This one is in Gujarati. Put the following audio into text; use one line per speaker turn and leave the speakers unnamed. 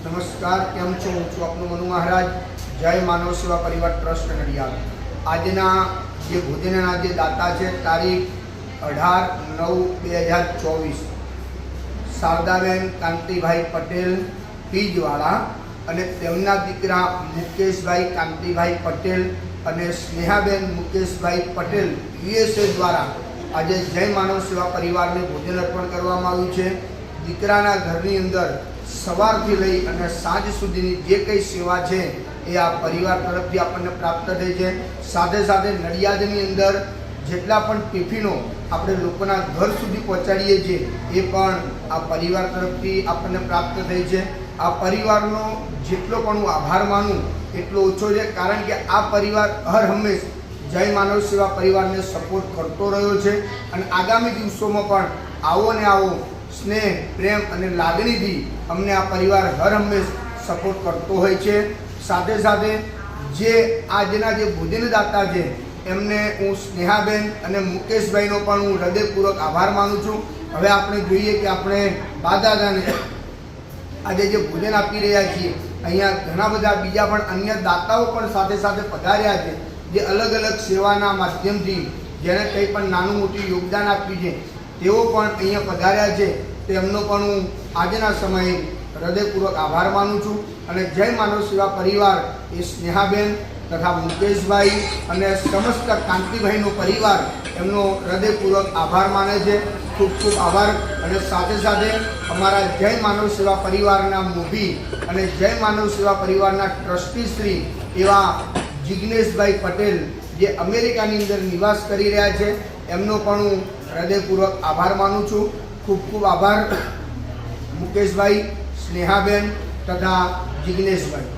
નમસ્કાર, કેમ છો? હું છું આપનો મનુ મહારાજ. જય માનવ સેવા પરિવાર ટ્રસ્ટ નડિયાદ. આજના જે ભોજનના જે દાતા છે તારીખ 18/9/2024 શારદાબેન કાંતિભાઈ પટેલ પીજવાળા અને તેમના દીકરા મુકેશભાઈ કાંતિભાઈ પટેલ અને સ્નેહાબેન મુકેશભાઈ પટેલ USA દ્વારા આજે જય માનવ સેવા પરિવારને ભોજન અર્પણ કરવામાં આવ્યું છે. દીકરાના ઘરની અંદર સવારથી લઈ અને સાંજ સુધીની જે કંઈ સેવા છે એ આ પરિવાર તરફથી આપણને પ્રાપ્ત થઈ છે. સાથે સાથે નડિયાદની અંદર જેટલા પણ ટિફિનો આપણે લોકોના ઘર સુધી પહોંચાડીએ છીએ એ પણ આ પરિવાર તરફથી આપણને પ્રાપ્ત થઈ છે. આ પરિવારનો જેટલો પણ હું આભાર માનું એટલો ઓછો છે, કારણ કે આ પરિવાર હર હંમેશ જય માનવ સેવા પરિવારને સપોર્ટ કરતો રહ્યો છે અને આગામી દિવસોમાં પણ આવો ને આવો સ્નેહ, પ્રેમ અને લાગણીથી અમને આ પરિવાર હર હંમેશ સપોર્ટ કરતો હોય છે. સાથે સાથે જે આજના જે ભોજનદાતા છે એમને હું સ્નેહાબેન અને મુકેશભાઈનો પણ હું હૃદયપૂર્વક આભાર માનું છું. હવે આપણે જોઈએ કે આપણે બાદાદાને આજે જે ભોજન આપી રહ્યા છીએ, અહીંયા ઘણા બધા બીજા પણ અન્ય દાતાઓ પણ સાથે સાથે પધાર્યા છે, જે અલગ અલગ સેવાના માધ્યમથી જેણે કંઈ પણ નાનું મોટું યોગદાન આપ્યું છે તેઓ પણ અહીંયા પધાર્યા છે. તેમનો પણ હું આજના સમયે હૃદયપૂર્વક આભાર માનું છું. અને જય માનવ સેવા પરિવાર એ સ્નેહાબેન તથા મુકેશભાઈ અને સમસ્ત કાંતિભાઈનો પરિવાર એમનો હૃદયપૂર્વક આભાર માને છે. ખૂબ ખૂબ આભાર. અને સાથે સાથે અમારા જય માનવ સેવા પરિવારના મોભી અને જય માનવ સેવા પરિવારના ટ્રસ્ટી શ્રી એવા જિગ્નેશભાઈ પટેલ જે અમેરિકાની અંદર નિવાસ કરી રહ્યા છે, એમનો પણ હું હૃદયપૂર્વક આભાર માનું છું. ખૂબ ખૂબ આભાર મુકેશભાઈ, સ્નેહાબેન તથા જિગ્નેશભાઈ.